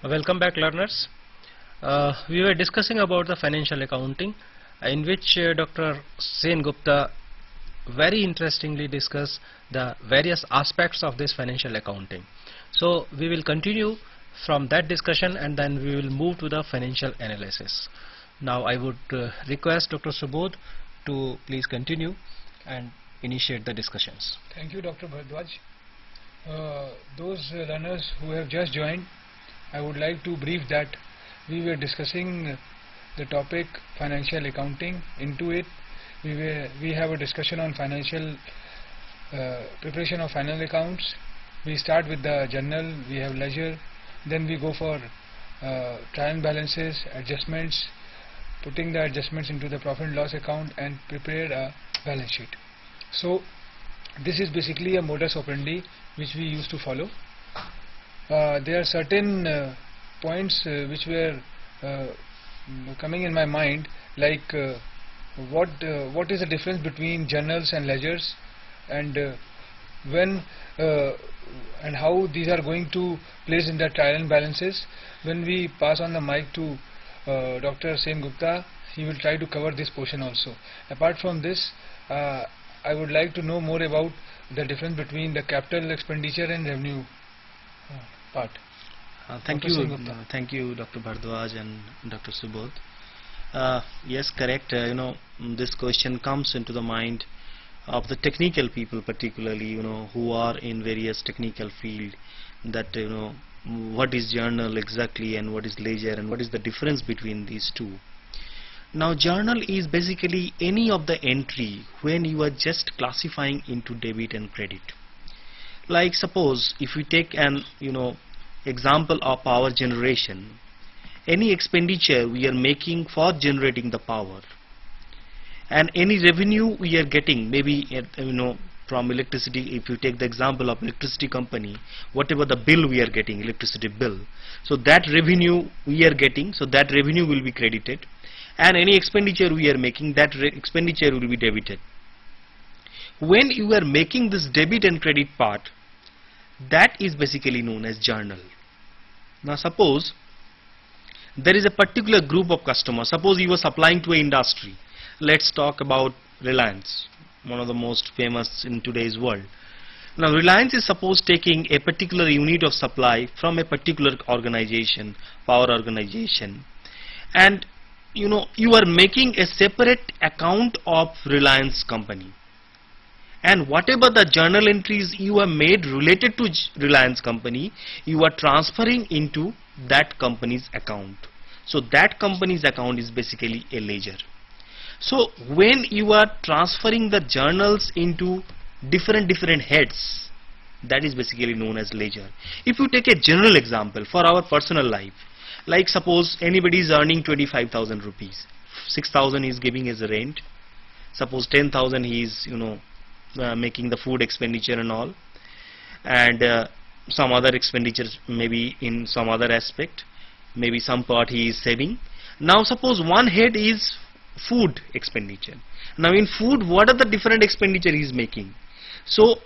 Welcome back, learners. We were discussing about the financial accounting, in which Dr. Sen Gupta very interestingly discussed the various aspects of this financial accounting. So we will continue from that discussion and then we will move to the financial analysis. Now I would request Dr. Subodh to please continue and initiate the discussions. Thank you, Dr. Bhardwaj. Those learners who have just joined, I would like to brief that we were discussing the topic financial accounting. Into it, we have a discussion on financial preparation of final accounts. We start with the journal, we have ledger, then we go for trial balances, adjustments, putting the adjustments into the profit and loss account and prepare a balance sheet. So this is basically a modus operandi which we used to follow. There are certain points which were coming in my mind, like what is the difference between journals and ledgers, and when and how these are going to place in the trial and balances. When we pass on the mic to Dr. Sen Gupta, he will try to cover this portion also. Apart from this, I would like to know more about the difference between the capital expenditure and revenue part. Thank you, Dr. Bhardwaj and Dr. Subodh. Yes, correct. This question comes into the mind of the technical people, particularly, who are in various technical field. That what is journal exactly, and what is ledger, and what is the difference between these two. Now, journal is basically any of the entry when you are just classifying into debit and credit. Like suppose if we take an example of power generation, any expenditure we are making for generating the power, and any revenue we are getting, maybe from electricity. If you take the example of electricity company, whatever the bill we are getting, electricity bill, so that revenue we are getting, so that revenue will be credited, and any expenditure we are making, that expenditure will be debited. When you are making this debit and credit part, that is basically known as journal. Now suppose there is a particular group of customers. Suppose you are supplying to an industry. Let's talk about Reliance, one of the most famous in today's world. Now Reliance is suppose taking a particular unit of supply from a particular organization, power organization, and you are making a separate account of Reliance company, and whatever the journal entries you have made related to Reliance company, you are transferring into that company's account. So that company's account is basically a ledger. So when you are transferring the journals into different heads, that is basically known as ledger. If you take a general example for our personal life, like suppose anybody is earning 25,000 rupees, 6,000 is giving as a rent, suppose 10,000 he is making the food expenditure and all, and some other expenditures maybe in some other aspect, maybe some part he is saving. Now suppose one head is food expenditure. Now in food, what are the different expenditure he is making? So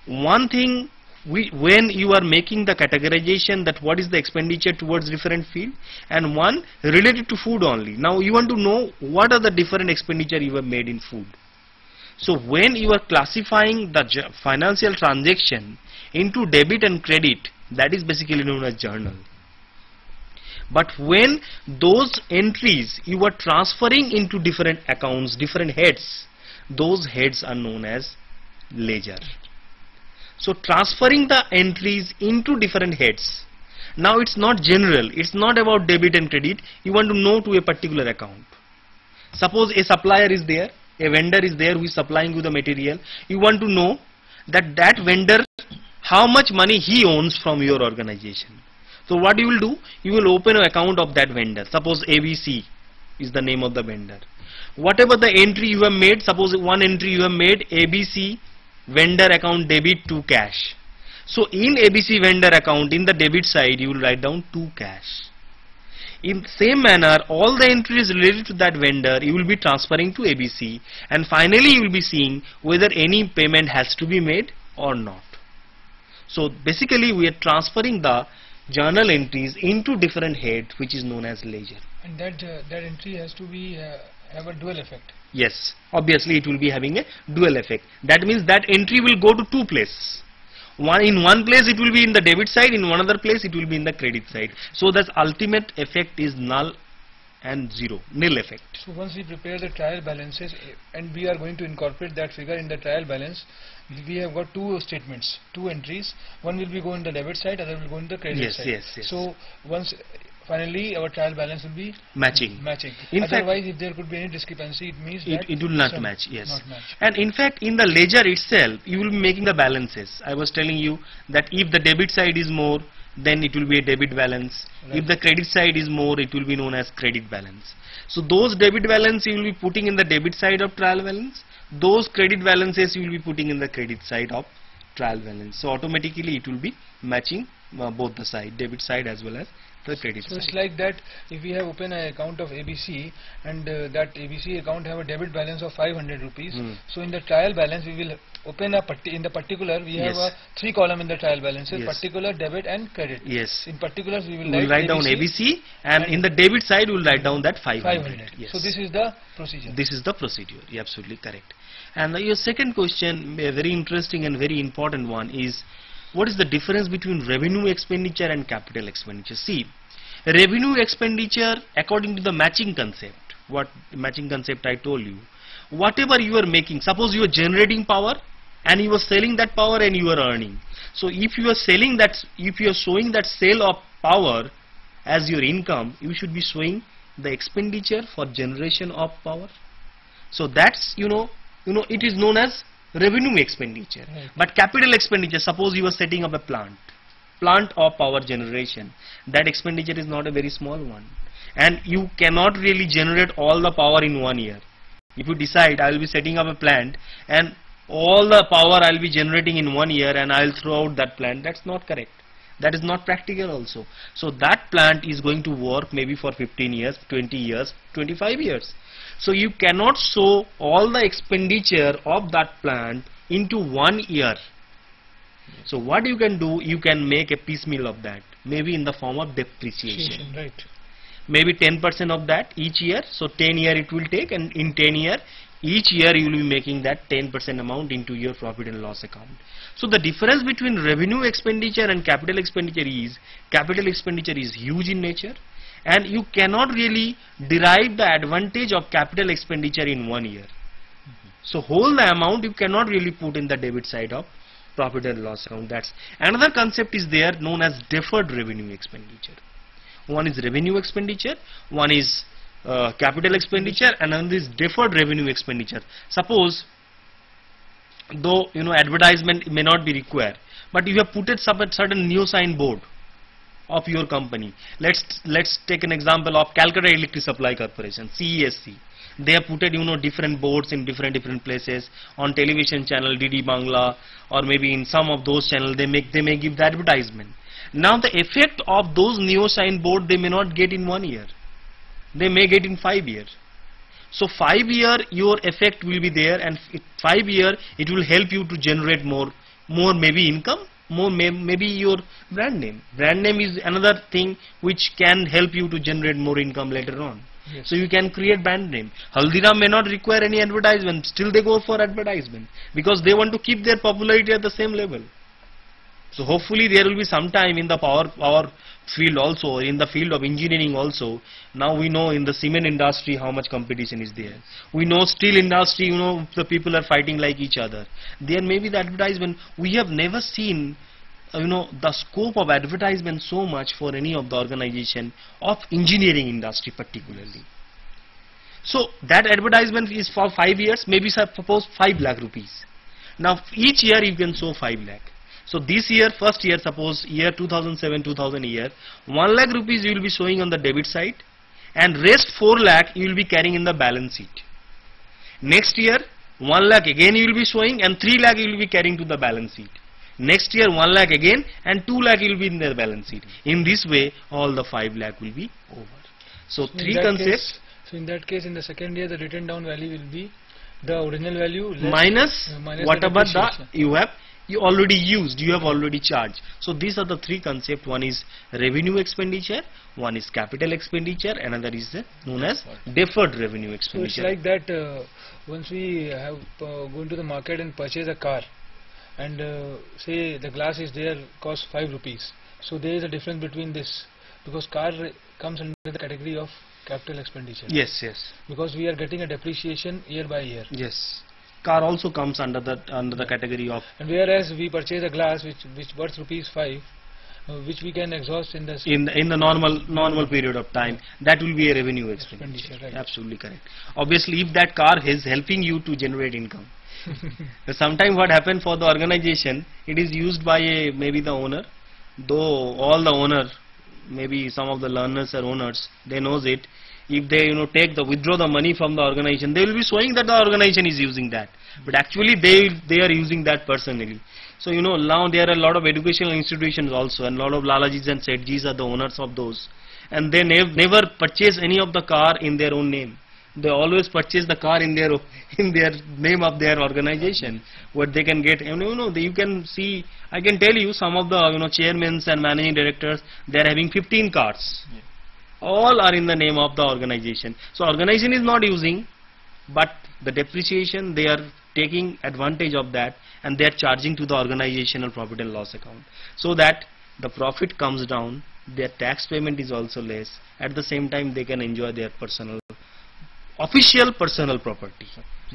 one thing, when you are making the categorization that what is the expenditure towards different field, and one related to food only. Now you want to know what are the different expenditure you have made in food. So when you are classifying the financial transaction into debit and credit, that is basically known as journal. But when those entries you are transferring into different accounts, different heads, those heads are known as ledger. So transferring the entries into different heads. Now it's not general, it's not about debit and credit. You want to know to a particular account. Suppose a supplier is there, a vendor is there who is supplying you the material. You want to know that vendor, how much money he owns from your organization. So what you will do, you will open an account of that vendor. Suppose ABC is the name of the vendor. Whatever the entry you have made, suppose one entry you have made, ABC vendor account debit to cash. So in ABC vendor account, in the debit side, you will write down to cash. In the same manner, all the entries related to that vendor you will be transferring to ABC, and finally you will be seeing whether any payment has to be made or not. So basically we are transferring the journal entries into different heads, which is known as ledger. And that entry has to be have a dual effect. Yes, obviously it will be having a dual effect. That means that entry will go to two places. In one place it will be in the debit side, in one other place it will be in the credit side. So that ultimate effect is null and zero, nil effect. So once we prepare the trial balances and we are going to incorporate that figure in the trial balance, we have got two statements, two entries. One will be going the debit side, other will go in the credit side. Yes. So once finally our trial balance will be matching. In Otherwise, if there could be any discrepancy, it means that it will not match. Yes. Not match. And in fact, in the ledger itself, you will be making the balances. I was telling you that if the debit side is more, then it will be a debit balance. Right. If the credit side is more, it will be known as credit balance. So those debit balance you will be putting in the debit side of trial balance. Those credit balances you will be putting in the credit side of trial balance. So automatically it will be matching both the side, debit side as well as the credit So side. it's like that if we have open an account of ABC and that ABC account have a debit balance of 500 rupees. So in the trial balance we will open a in the particular we have a 3 column in the trial balances, particular, debit and credit. Yes. In particulars we will write down ABC and in the debit side we will write down that 500. Yes. So this is the procedure. This is the procedure. You're absolutely correct. And your second question, a very interesting and very important one, is what is the difference between revenue expenditure and capital expenditure? See, revenue expenditure according to the matching concept, what matching concept I told you, whatever you are making, suppose you are generating power and you are selling that power and you are earning. So if you are selling that, if you are showing that sale of power as your income, you should be showing the expenditure for generation of power. So that's it is known as revenue expenditure. Right. But capital expenditure, suppose you are setting up a plant of power generation, that expenditure is not a very small one, and you cannot really generate all the power in 1 year. If you decide I will be setting up a plant and all the power I will be generating in 1 year and I will throw out that plant, that's not correct. That is not practical also. So that plant is going to work maybe for 15 years, 20 years, 25 years. So you cannot show all the expenditure of that plant into 1 year. So what you can do, you can make a piecemeal of that, maybe in the form of depreciation. Right. Maybe 10% of that each year. So 10 year it will take, and in 10 year, each year you will be making that 10% amount into your profit and loss account. So the difference between revenue expenditure and capital expenditure is huge in nature, and you cannot really derive the advantage of capital expenditure in 1 year. So whole the amount you cannot really put in the debit side of profit and loss account. That's another concept is there known as deferred revenue expenditure. One is revenue expenditure, one is capital expenditure, and another is deferred revenue expenditure. Suppose, though advertisement may not be required, but you have put it some certain new sign board of your company. Let's take an example of Calcutta Electric Supply Corporation, CESC. They have put it, different boards in different places on television channel, DD Bangla, or maybe in some of those channels they may give the advertisement. Now the effect of those neo sign board they may not get in 1 year. They may get in 5 years. So 5 year your effect will be there, and 5 year it will help you to generate more maybe income, more maybe your brand name. Brand name is another thing which can help you to generate more income later on. Yes. So you can create brand name. Haldiram may not require any advertisement, still they go for advertisement because they want to keep their popularity at the same level. So hopefully there will be some time in the power field also, in the field of engineering also. Now we know in the cement industry how much competition is there. We know steel industry, the people are fighting like each other. There may be the advertisement. We have never seen the scope of advertisement so much for any of the organization of engineering industry particularly. So that advertisement is for 5 years, maybe suppose 5 lakh rupees. Now each year you can show 5 lakh. So this year, first year, suppose year 2007-2000 year, 1 lakh rupees you will be showing on the debit side, and rest 4 lakh you will be carrying in the balance sheet. Next year 1 lakh again you will be showing, and 3 lakh you will be carrying to the balance sheet. Next year 1 lakh again, and 2 lakh will be in the balance sheet. In this way all the 5 lakh will be over. So three concepts. So in that case, in the second year the written down value will be the original value minus whatever you have you already used, you have already charged. So these are the three concepts. One is revenue expenditure, one is capital expenditure, another is known as deferred revenue So expenditure. it's like that once we have go into the market and purchase a car, and say the glass is there, costs 5 rupees. So there is a difference between this, because car comes under the category of capital expenditure. Yes, yes, Because we are getting a depreciation year by year. yes. Car also comes under the category of, And whereas we purchase a glass which worth rupees 5, which we can exhaust in the in the normal period of time, that will be a revenue expenditure. expenditure, right. Absolutely correct. Obviously, if that car is helping you to generate income. Sometimes what happens for the organization, it is used by maybe the owner, though all the owner, maybe some of the learners or owners, they knows it. If they withdraw the money from the organization, they will be showing that the organization is using that, but actually they are using that personally. So now there are a lot of educational institutions also, and a lot of Lalajis and Sethjis are the owners of those, and they never purchase any of the car in their own name. They always purchase the car in their name of their organization, what they can get. You can see, I can tell you, some of the chairmen and managing directors, they are having 15 cars. Yeah. All are in the name of the organization. So organization is not using, but the depreciation, they are taking advantage of that, and they are charging to the organizational profit and loss account, so that the profit comes down, their tax payment is also less. At the same time, they can enjoy their official personal property,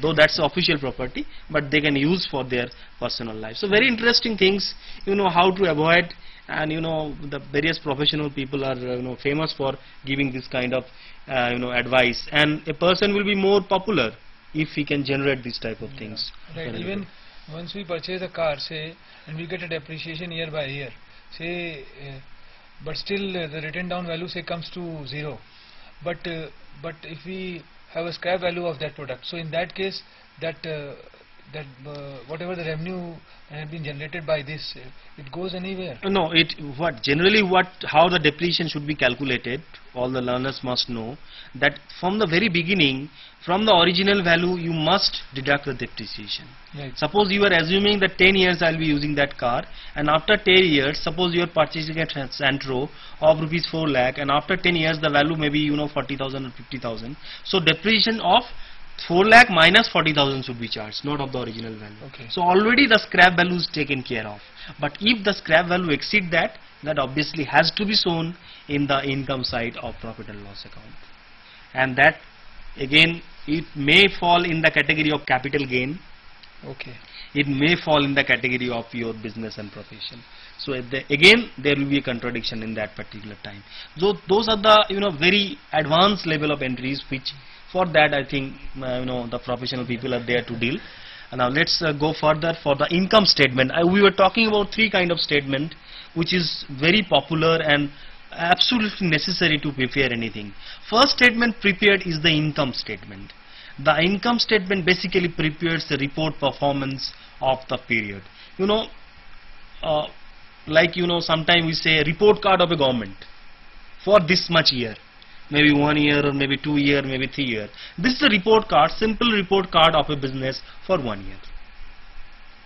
though that's official property, but they can use for their personal life. So very interesting things, how to avoid, and the various professional people are famous for giving this kind of advice, and a person will be more popular if he can generate this type of things. Right. Very Even good. once we purchase a car, say, and we get a depreciation year by year, say, but still the written down value say comes to 0. But if we have a scrap value of that product, so in that case, that whatever the revenue has been generated by this, it goes anywhere. No, how the depreciation should be calculated, all the learners must know that from the very beginning, from the original value, you must deduct the depreciation. Right. Suppose you are assuming that 10 years I will be using that car, and after 10 years, suppose you are purchasing a Santro of rupees 4 lakh, and after 10 years the value may be 40,000 or 50,000. So depreciation of 4 lakh minus 40,000 should be charged, not of the original value. Okay. So already the scrap value is taken care of. But if the scrap value exceed that obviously has to be shown in the income side of profit and loss account. And that again, it may fall in the category of capital gain. Okay. It may fall in the category of your business and profession. So again, there will be a contradiction in that particular time. So those are the very advanced level of entries, which for that I think the professional people are there to deal. And now let's go further for the income statement. We were talking about three kind of statement, which is very popular and absolutely necessary to prepare anything. First statement prepared is the income statement. The income statement basically prepares the report performance of the period. Sometimes we say a report card of a government for this much year, maybe 1 year or maybe 2 year, maybe 3 year. This is a report card, simple report card of a business for 1 year.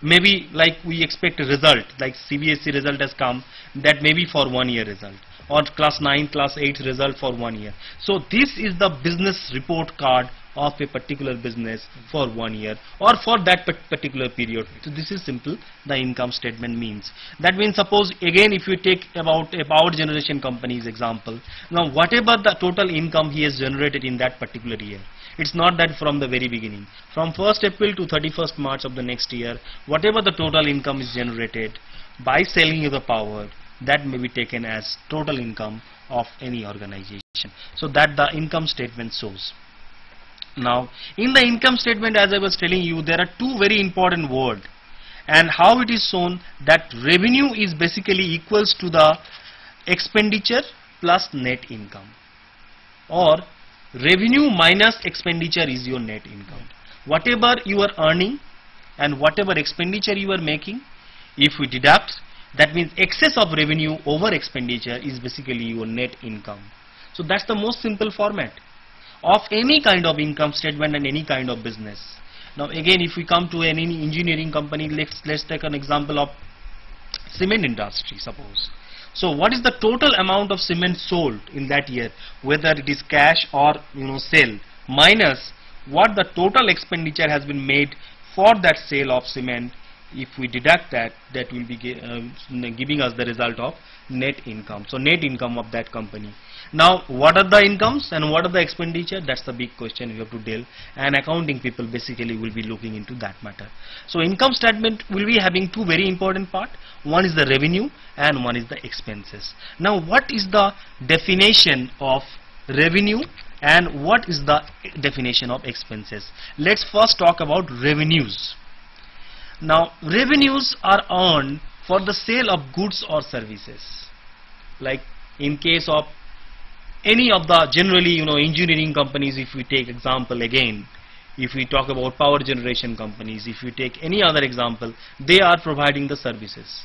Maybe like we expect a result, like CBSE result has come, that may be for 1 year result, or class 9, class 8 result for 1 year. So this is the business report card of a particular business for 1 year or for that particular period. So this is simple, the income statement means. That means suppose again if you take about a power generation company's example, now whatever the total income he has generated in that particular year, it's not that from the very beginning. From 1st April to 31st March of the next year, whatever the total income is generated by selling of the power, that may be taken as total income of any organization. So that the income statement shows. Now in the income statement, as I was telling you, there are two very important words, and how it is shown that revenue is basically equals to the expenditure plus net income, or revenue minus expenditure is your net income. Whatever you are earning and whatever expenditure you are making, if we deduct, that means excess of revenue over expenditure is basically your net income. So that's the most simple format of any kind of income statement and any kind of business. Now again, if we come to any engineering company, let's take an example of cement industry, suppose. So what is the total amount of cement sold in that year, whether it is cash or sale, minus what the total expenditure has been made for that sale of cement. If we deduct that, that will be giving us the result of net income. So net income of that company. Now what are the incomes and what are the expenditure? That's the big question we have to deal, and accounting people basically will be looking into that matter. So income statement will be having two very important part. One is the revenue and one is the expenses. Now what is the definition of revenue and what is the definition of expenses? Let's first talk about revenues. Now revenues are earned for the sale of goods or services. Like in case of any of the generally engineering companies, if we take example again, if we talk about power generation companies, if we take any other example, they are providing the services.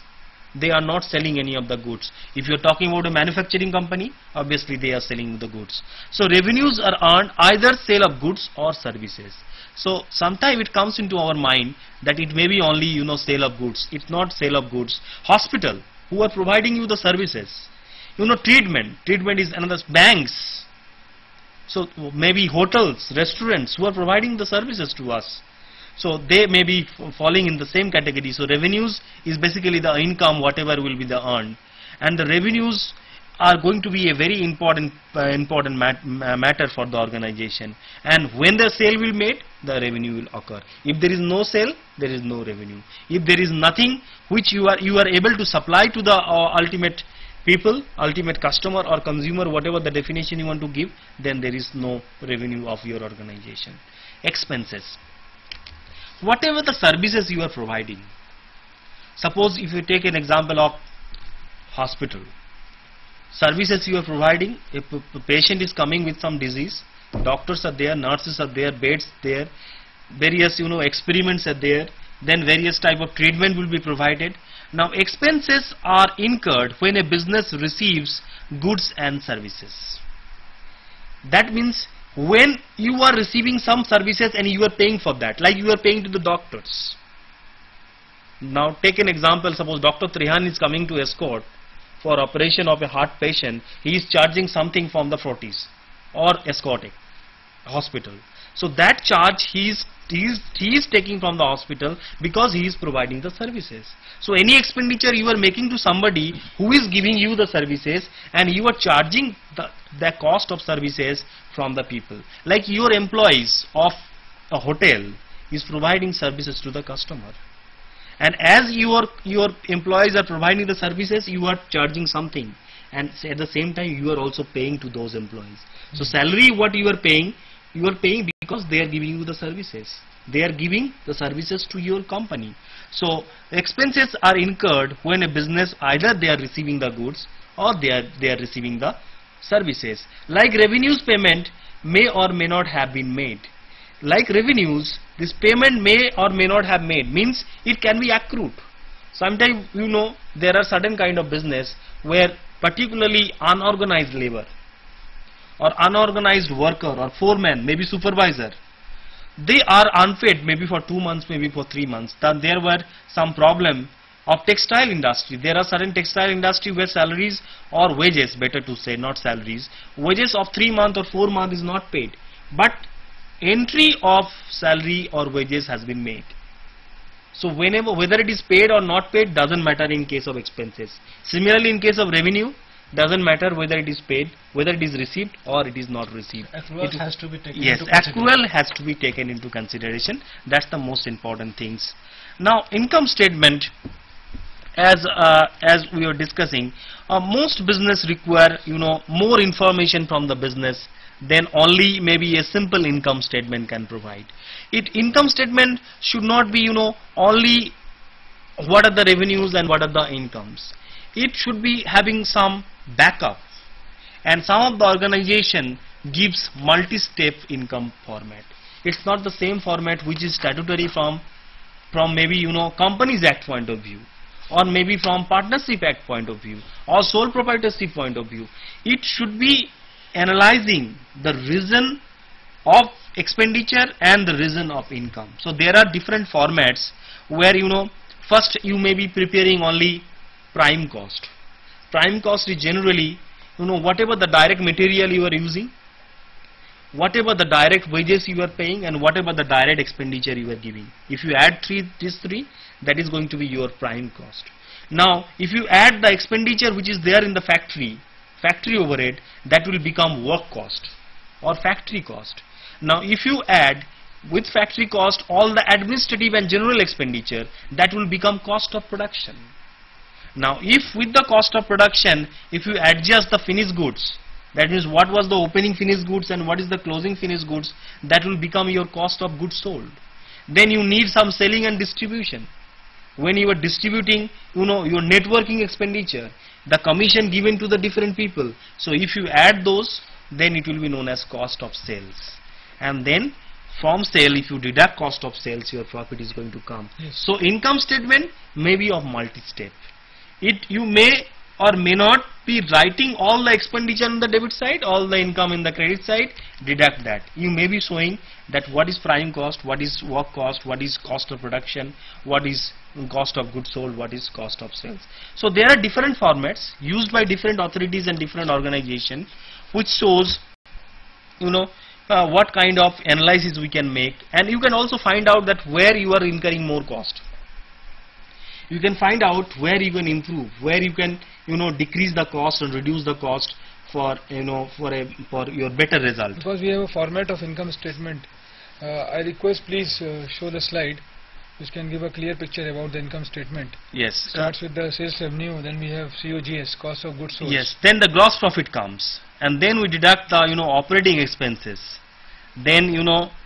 They are not selling any of the goods. If you are talking about a manufacturing company, obviously they are selling the goods. So revenues are earned either sale of goods or services. So sometimes it comes into our mind that it may be only sale of goods. It's not sale of goods. Hospital who are providing you the services. Treatment is another. Banks, so maybe hotels, restaurants who are providing the services to us, so they may be falling in the same category. So revenues is basically the income whatever will be the earned, and the revenues are going to be a very important matter for the organization. And when the sale will made, the revenue will occur. If there is no sale, there is no revenue. If there is nothing which you are able to supply to the ultimate people, ultimate customer or consumer, whatever the definition you want to give, then there is no revenue of your organization. Expenses, whatever the services you are providing. Suppose if you take an example of hospital, services you are providing. If a patient is coming with some disease, doctors are there, nurses are there, beds there, various experiments are there, then various type of treatment will be provided. Now expenses are incurred when a business receives goods and services. That means when you are receiving some services and you are paying for that, like you are paying to the doctors. Now take an example, suppose Dr. Trihan is coming to escort for operation of a heart patient. He is charging something from the Fortis or escorting hospital. So that charge he is taking from the hospital because he is providing the services. So any expenditure you are making to somebody who is giving you the services, and you are charging the cost of services from the people. Like your employees of a hotel is providing services to the customer, and as your employees are providing the services, you are charging something, and at the same time you are also paying to those employees. So salary what you are paying because they are giving you the services. They are giving the services to your company. So expenses are incurred when a business, either they are receiving the goods or they are receiving the services. Like revenues, payment may or may not have been made. Like revenues, this payment may or may not have made, means it can be accrued. Sometimes there are certain kind of business where particularly unorganized labor or unorganized worker or foreman, maybe supervisor, they are unpaid maybe for 2 months, maybe for 3 months. Then there were some problem of textile industry. There are certain textile industry where salaries or wages, better to say, not salaries, wages of 3 months or 4 months is not paid, but entry of salary or wages has been made. So whether it is paid or not paid doesn't matter in case of expenses. Similarly, in case of revenue, doesn't matter whether it is paid, whether it is received or it is not received. Accrual has to be taken into consideration. Yes, accrual has to be taken into consideration. That's the most important things. Now income statement, as we were discussing, most business require more information from the business than only maybe a simple income statement can provide. Income statement should not be only what are the revenues and what are the incomes. It should be having some backup, and some of the organization gives multi-step income format. It's not the same format which is statutory from maybe Companies Act point of view, or maybe from Partnership Act point of view, or sole proprietorship point of view. It should be analyzing the reason of expenditure and the reason of income. So there are different formats where first you may be preparing only prime cost. Prime cost is generally whatever the direct material you are using, whatever the direct wages you are paying, and whatever the direct expenditure you are giving. If you add these three, that is going to be your prime cost. Now if you add the expenditure which is there in the factory overhead, that will become work cost or factory cost. Now if you add with factory cost all the administrative and general expenditure, that will become cost of production. Now if with the cost of production, if you adjust the finished goods, that means what was the opening finished goods and what is the closing finished goods, that will become your cost of goods sold. Then you need some selling and distribution. When you are distributing, your networking expenditure, the commission given to the different people. So if you add those, then it will be known as cost of sales. And then from sale, if you deduct cost of sales, your profit is going to come. Yes. So income statement may be of multi-step. You may or may not be writing all the expenditure on the debit side, all the income in the credit side, deduct that. You may be showing that what is prime cost, what is work cost, what is cost of production, what is cost of goods sold, what is cost of sales. So there are different formats used by different authorities and different organizations, which shows what kind of analysis we can make, and you can also find out that where you are incurring more cost. You can find out where you can improve, where you can decrease the cost and reduce the cost for for your better result. Because we have a format of income statement, I request please show the slide which can give a clear picture about the income statement. Yes. Starts with the sales revenue, then we have COGS, cost of goods sold. Yes. Then the gross profit comes, and then we deduct the operating expenses. Then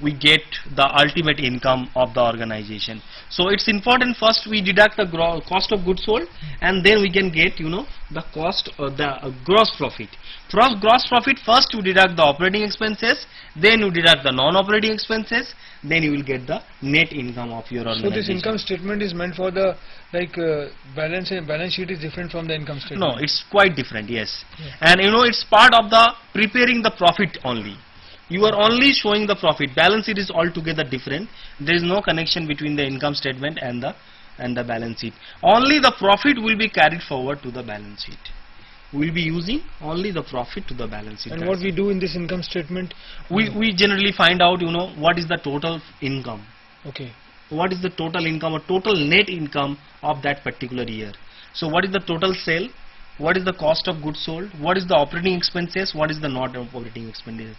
we get the ultimate income of the organization. So it's important first we deduct the cost of goods sold, and then we can get the cost or the gross profit. From gross profit, first you deduct the operating expenses, then you deduct the non-operating expenses, then you will get the net income of your organization. So this income statement is meant for the balance sheet is different from the income statement. No, it's quite different. Yes. Yeah. And it's part of the preparing the profit only. You are only showing the profit. Balance sheet is altogether different. There is no connection between the income statement and the balance sheet. Only the profit will be carried forward to the balance sheet. We will be using only the profit to the balance sheet. And what we do in this income statement? We generally find out what is the total income. Okay. What is the total income or total net income of that particular year. So what is the total sale? What is the cost of goods sold? What is the operating expenses? What is the not operating expenses?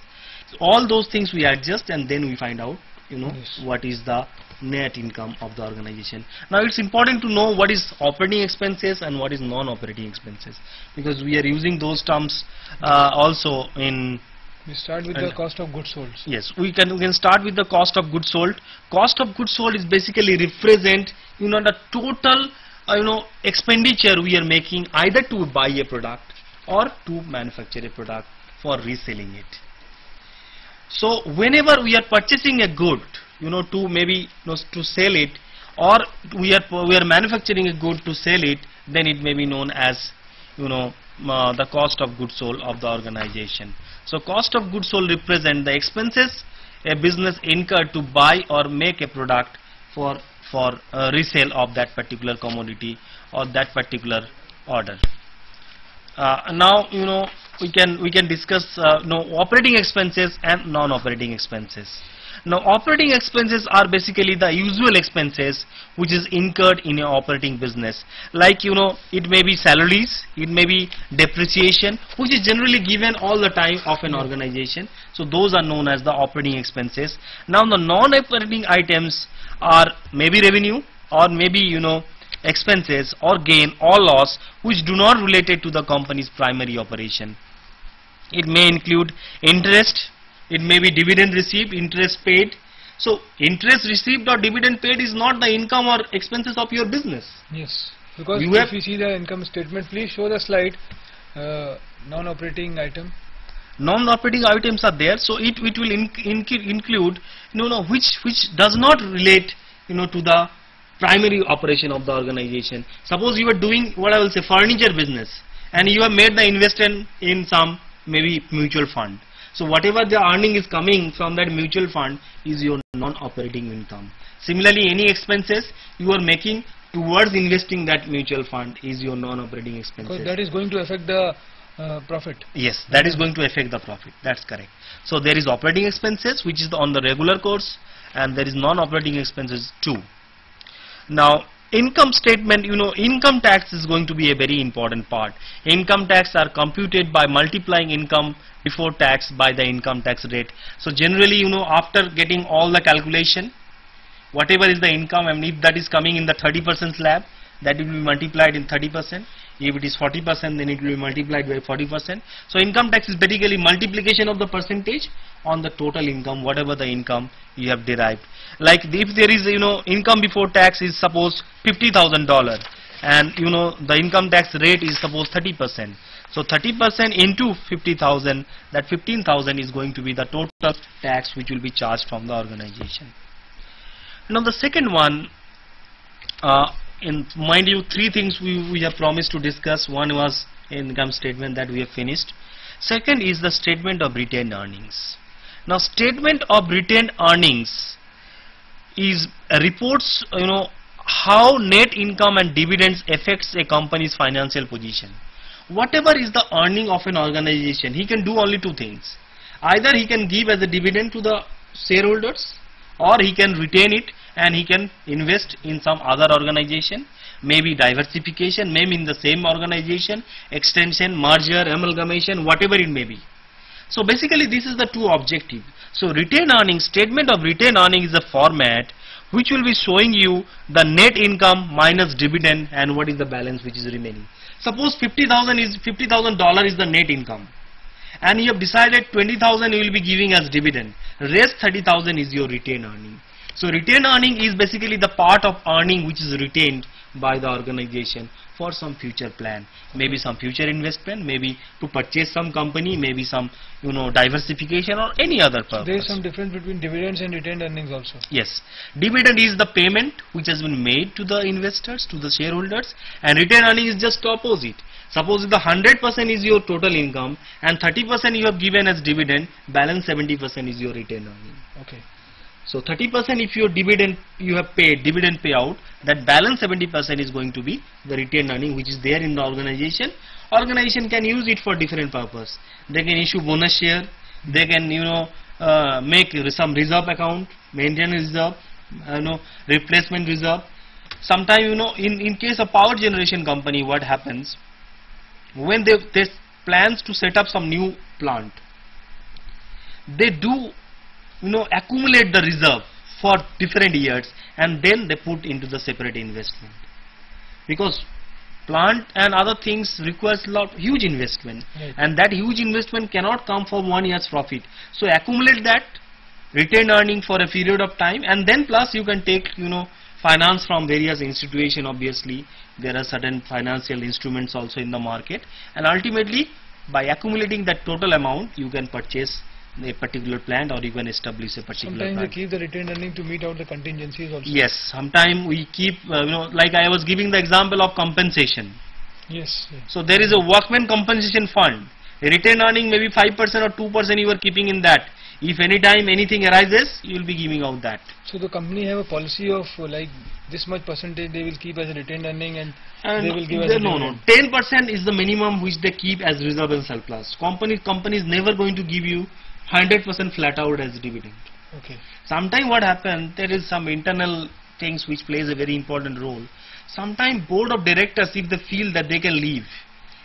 So all those things we adjust, and then we find out Yes. what is the net income of the organization. Now it's important to know what is operating expenses and what is non-operating expenses, because we are using those terms also in. We start with the cost of goods sold. Yes, we can start with the cost of goods sold. Cost of goods sold is basically represent the total expenditure we are making either to buy a product or to manufacture a product for reselling it. So whenever we are purchasing a good to maybe to sell it, or we are manufacturing a good to sell it, then it may be known as the cost of goods sold of the organization. So cost of goods sold represent the expenses a business incurred to buy or make a product for resale of that particular commodity or that particular order. Now we can discuss operating expenses and non-operating expenses. Now operating expenses are basically the usual expenses which is incurred in your operating business, like it may be salaries, it may be depreciation, which is generally given all the time of an organization. So those are known as the operating expenses. Now the non-operating items are maybe revenue, or maybe expenses or gain or loss which do not related to the company's primary operation. It may include interest, it may be dividend received, interest paid. So interest received or dividend paid is not the income or expenses of your business. Yes, because if you see the income statement, please show the slide, non-operating item. Non-operating items are there, so it will include which does not relate to the primary operation of the organization. Suppose you are doing what I will say furniture business, and you have made the investment in some maybe mutual fund. So whatever the earning is coming from that mutual fund is your non-operating income. Similarly, any expenses you are making towards investing that mutual fund is your non-operating expenses. Because that is going to affect the profit. Yes, that is going to affect the profit. That's correct. So there is operating expenses which is on the regular course, and there is non-operating expenses too. Now income statement, income tax is going to be a very important part. Income tax are computed by multiplying income before tax by the income tax rate. So generally, after getting all the calculation, whatever is the income, and if that is coming in the 30% slab, that will be multiplied in 30%. If it is 40%, then it will be multiplied by 40%. So income tax is basically multiplication of the percentage on the total income, whatever the income you have derived. Like if there is, income before tax is suppose $50,000, and the income tax rate is suppose 30%. So 30% into 50,000, that 15,000 is going to be the total tax which will be charged from the organization. Now the second one, in mind you, three things we have promised to discuss. One was income statement that we have finished. Second is the statement of retained earnings. Now statement of retained earnings is reports how net income and dividends affects a company's financial position. Whatever is the earning of an organization, he can do only two things. Either he can give as a dividend to the shareholders, or he can retain it and he can invest in some other organization, maybe diversification, maybe in the same organization, extension, merger, amalgamation, whatever it may be. So basically this is the two objectives. So retained earnings, statement of retained earnings is a format which will be showing you the net income minus dividend and what is the balance which is remaining. Suppose $50,000 is the net income, and you have decided 20,000 you will be giving as dividend. Rest 30,000 is your retained earning. So retained earning is basically the part of earning which is retained by the organization for some future plan, maybe some future investment, maybe to purchase some company, maybe some diversification or any other purpose. There is some difference between dividends and retained earnings also. Yes, dividend is the payment which has been made to the investors, to the shareholders, and retained earning is just opposite. Suppose if the 100% is your total income and 30% you have given as dividend, balance 70% is your retained earning. Okay. So 30% if your dividend you have paid, dividend payout, that balance 70% is going to be the retained earning which is there in the organization. Organization can use it for different purpose. They can issue bonus share, they can make some reserve account, maintenance reserve, replacement reserve. Sometimes in case of power generation company, what happens when they plans to set up some new plant, they do accumulate the reserve for different years and then they put into the separate investment, because plant and other things requires huge investment, right, and that huge investment cannot come from 1 year's profit. So accumulate that retained earning for a period of time, and then plus you can take finance from various institutions. Obviously there are certain financial instruments also in the market, and ultimately by accumulating that total amount you can purchase a particular plant or you can establish a particular Sometimes plant. they keep the retained earning to meet out the contingencies also. Yes, sometimes we keep like I was giving the example of compensation. Yes, yes. So there is a workman compensation fund. A retained earning maybe 5% or 2% you are keeping in that. If any time anything arises, you will be giving out that. So the company have a policy of like this much percentage they will keep as a retained earning, and they will give as a dividend. 10% is the minimum which they keep as reserve and surplus. Company is never going to give you 100% flat out as dividend. Okay. Sometimes what happens, there is some internal things which plays a very important role. Sometimes board of directors, if they feel that they can leave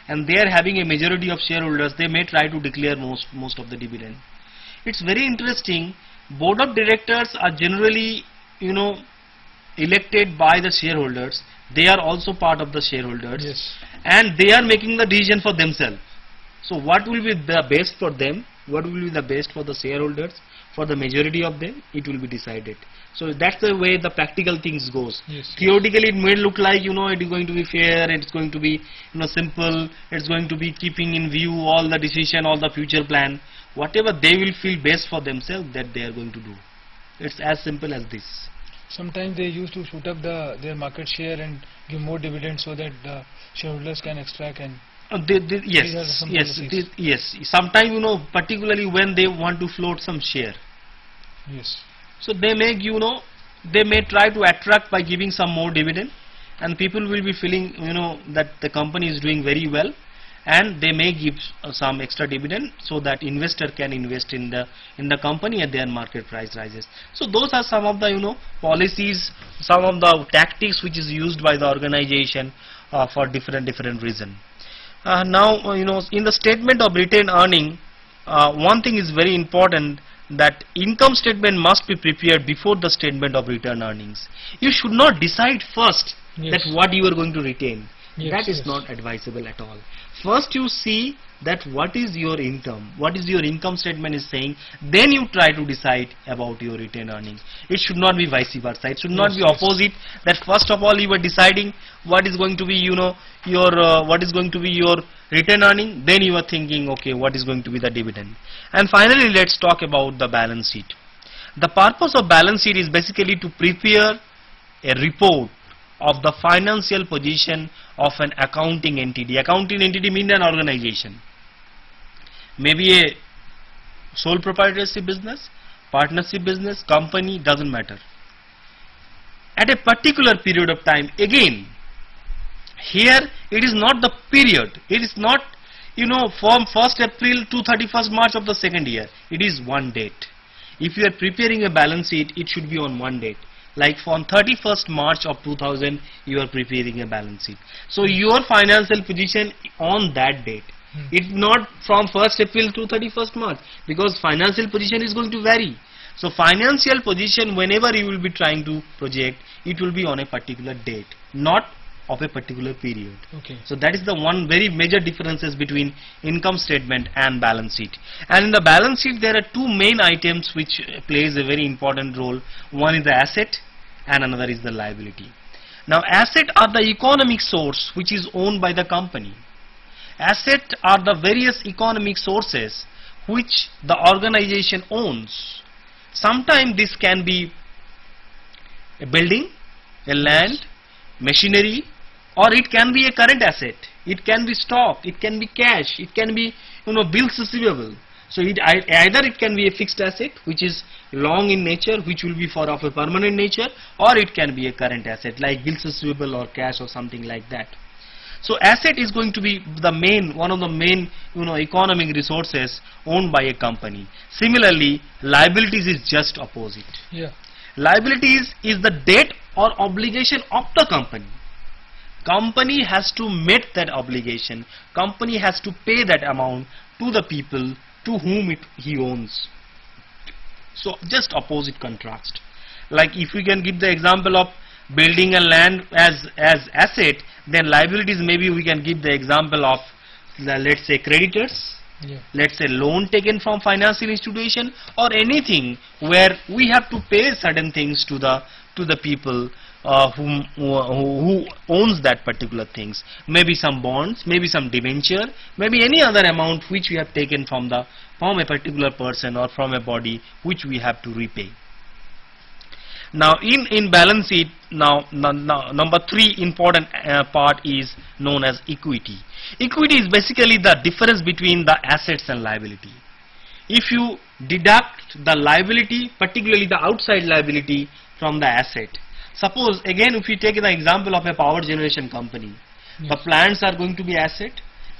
and they are having a majority of shareholders, they may try to declare most of the dividend. It's very interesting. Board of directors are generally elected by the shareholders. They are also part of the shareholders. Yes. And they are making the decision for themselves. So what will be the best for them, what will be the best for the shareholders, for the majority of them, it will be decided. So that's the way the practical things goes. Yes. Theoretically it may look like it is going to be fair, it's going to be simple, it's going to be keeping in view all the decision, all the future plan. Whatever they will feel best for themselves, that they are going to do. It's as simple as this. Sometimes they used to shoot up their market share and give more dividends so that the shareholders can extract. And Yes, These are some yes, policies. yes. Sometimes, particularly when they want to float some share, Yes. so they make, they may try to attract by giving some more dividend, and people will be feeling, that the company is doing very well, and they may give some extra dividend so that investor can invest in the company at their market price rises. So those are some of the policies, some of the tactics which is used by the organization for different reason. Now, in the statement of retained earning, one thing is very important, that income statement must be prepared before the statement of retained earnings. You should not decide first Yes. that what you are going to retain. Yes, That is yes. not advisable at all. First you see that what is your income, what is your income statement is saying, then you try to decide about your retained earnings. It should not be vice versa. It should not Yes, be yes. opposite, that first of all you were deciding what is going to be what is going to be your retained earning, then you are thinking, okay, what is going to be the dividend. And finally, let's talk about the balance sheet. The purpose of balance sheet is basically to prepare a report of the financial position of an accounting entity. Accounting entity means an organization. Maybe a sole proprietorship business, partnership business, company, doesn't matter. At a particular period of time, again, here it is not the period. It is not, from 1st April to 31st March of the second year. It is one date. If you are preparing a balance sheet, it should be on one date. Like from 31st March of 2000, you are preparing a balance sheet. So your financial position on that date. It's not from 1st April to 31st March, because financial position is going to vary. So financial position, whenever you will be trying to project, it will be on a particular date, not of a particular period. Okay. So that is the one very major differences between income statement and balance sheet. And in the balance sheet there are two main items which plays a very important role. One is the asset and another is the liability. Now asset are the economic source which is owned by the company. Asset are the various economic sources which the organization owns. Sometimes this can be a building, a land, machinery, or it can be a current asset. It can be stock, it can be cash, it can be bills receivable. So either it can be a fixed asset which is long in nature, which will be of a permanent nature, or it can be a current asset like bills receivable or cash or something like that. So asset is going to be one of the main economic resources owned by a company. Similarly, liabilities is just opposite. Yeah. Liabilities is the debt or obligation of the company. Company has to meet that obligation. Company has to pay that amount to the people to whom he owns. So just opposite contrast. Like if we can give the example of building and land as asset, then liabilities, maybe we can give the example of let's say creditors, Yeah. let's say loan taken from financial institution, or anything where we have to pay certain things to the people who owns that particular things. Maybe some bonds, maybe some debenture, maybe any other amount which we have taken from a particular person or from a body which we have to repay. Now in balance sheet, number 3 important part is known as equity. Equity is basically the difference between the assets and liability. If you deduct the liability, particularly the outside liability, from the asset, suppose again if we take the example of a power generation company, the plants are going to be asset,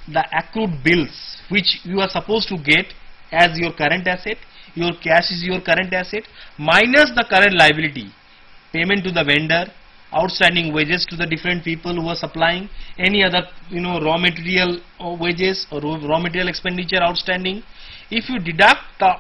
the accrued bills which you are supposed to get as your current asset, your cash is your current asset, minus the current liability, payment to the vendor, outstanding wages to the different people who are supplying, any other raw material wages or raw material expenditure outstanding. If you deduct the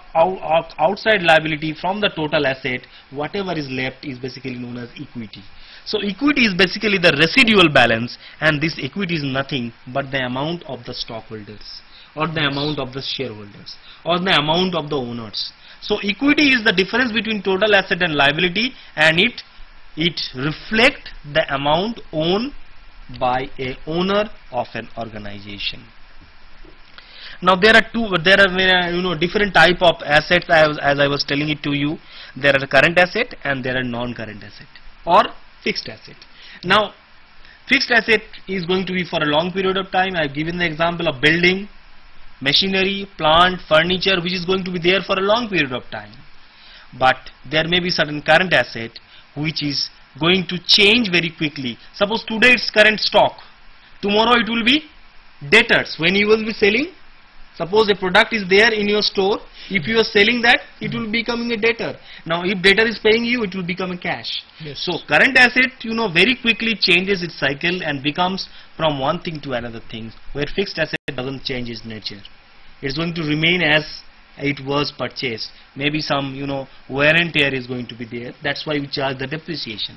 outside liability from the total asset, whatever is left is basically known as equity. So equity is basically the residual balance, and this equity is nothing but the amount of the stockholders, or the amount of the shareholders, or the amount of the owners. So equity is the difference between total asset and liability, and it reflects the amount owned by a owner of an organization. Now there are different type of assets, as I was telling it to you. There are current asset and there are non-current asset or fixed asset. Now Fixed asset is going to be for a long period of time. I have given the example of building, machinery, plant, furniture, which is going to be there for a long period of time. But there may be certain current asset which is going to change very quickly. Suppose today it's current stock, tomorrow it will be debtors. When you will be selling, suppose a product is there in your store, if you are selling that, it will be becoming a debtor. Now if debtor is paying you, it will become a cash. Yes. So current asset, very quickly changes its cycle and becomes from one thing to another thing, where fixed asset doesn't change its nature. It's going to remain as it was purchased. Maybe some wear and tear is going to be there. That's why we charge the depreciation.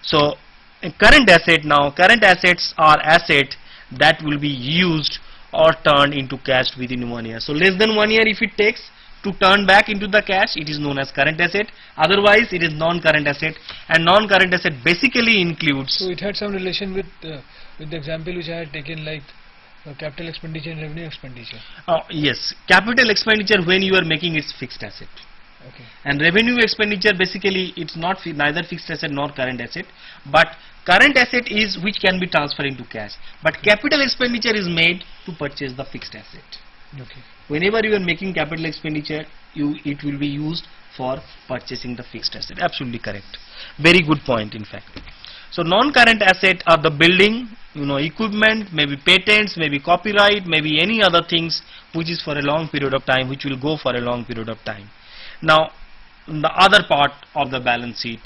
So in current asset, now current assets are asset that will be used or turned into cash within 1 year. So less than 1 year if it takes to turn back into the cash, it is known as current asset. Otherwise it is non-current asset, and non-current asset basically includes. So it had some relation with the example which I had taken, like capital expenditure and revenue expenditure. Yes, capital expenditure when you are making its fixed asset. Okay. And revenue expenditure basically it's not neither fixed asset nor current asset, but current asset is which can be transferred into cash, but capital expenditure is made to purchase the fixed asset. Okay. Whenever you are making capital expenditure, it will be used for purchasing the fixed asset. Absolutely correct. Very good point in fact. So non-current asset are the building, equipment, maybe patents, maybe copyright, maybe any other things which is for a long period of time, which will go for a long period of time. Now the other part of the balance sheet,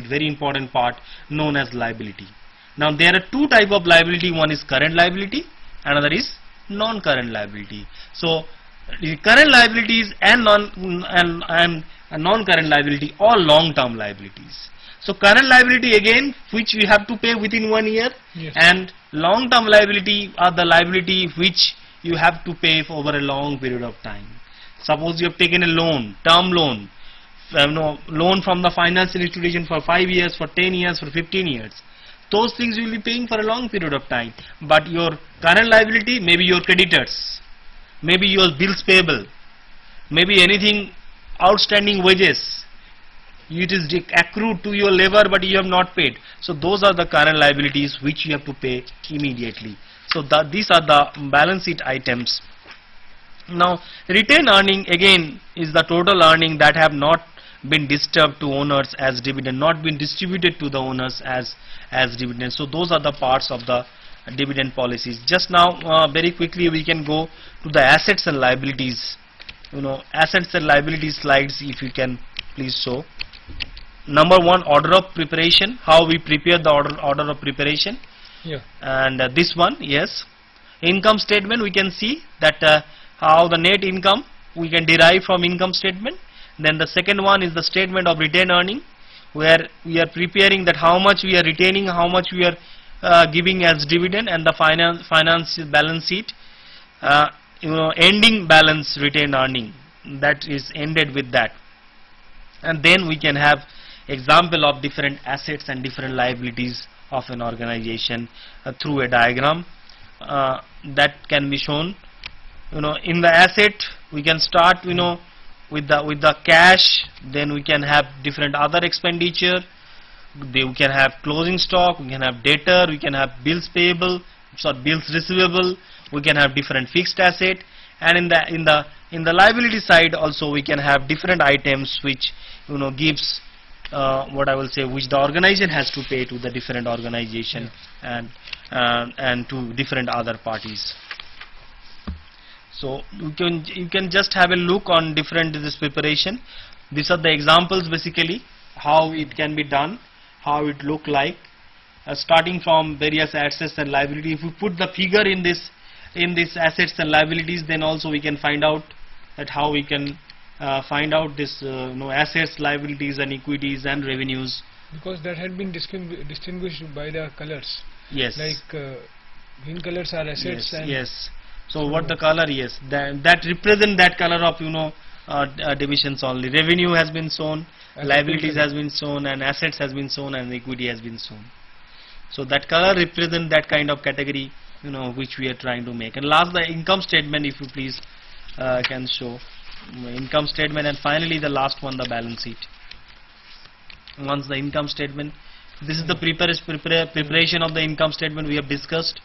very important part, known as liability. Now there are two type of liability. One is current liability, another is non-current liability. So the current liabilities and non-current liability, all long-term liabilities. So current liability again, which we have to pay within 1 year, yes. And long-term liability are the liability which you have to pay for over a long period of time. Suppose you have taken a loan, term loan, loan from the financial institution for 5 years, for 10 years, for 15 years. Those things you will be paying for a long period of time. But your current liability, maybe your creditors, maybe your bills payable, maybe anything outstanding wages, it is accrued to your labor but you have not paid. So those are the current liabilities which you have to pay immediately. So these are the balance sheet items. Now retained earning again is the total earning that have not been disturbed to owners as dividend, not been distributed to the owners as dividend. So those are the parts of the dividend policies. Just now very quickly we can go to the assets and liabilities. Assets and liabilities slides, if you can please show. Number one, order of preparation, how we prepare the order of preparation. Yeah. And this one, yes. Income statement, we can see that how the net income we can derive from income statement. Then the second one is the statement of retained earning, where we are preparing that how much we are retaining, how much we are giving as dividend, and the finance balance sheet, ending balance retained earning, that is ended with that. And then we can have example of different assets and different liabilities of an organization through a diagram that can be shown. In the asset we can start with the cash, then we can have different other expenditure, we can have closing stock, we can have debtor, we can have bills payable, bills receivable, we can have different fixed asset, and in the liability side also we can have different items which gives what I will say, which the organization has to pay to the different organization, and to different other parties. So you can just have a look on different this preparation. These are the examples basically how it can be done, how it look like, starting from various assets and liability. If we put the figure in this assets and liabilities, then also we can find out that how we can find out this assets, liabilities and equities and revenues. Because that had been distinguished by the colors. Yes. Like green colors are assets. Yes. And yes. So what the color? Yes. That represent that color of divisions only. Revenue has been shown, liabilities has been shown, and assets has been shown, and equity has been shown. So that color represent that kind of category which we are trying to make. And last, the income statement, if you please can show income statement, and finally the last one, the balance sheet. Once the income statement This is the preparation of the income statement we have discussed.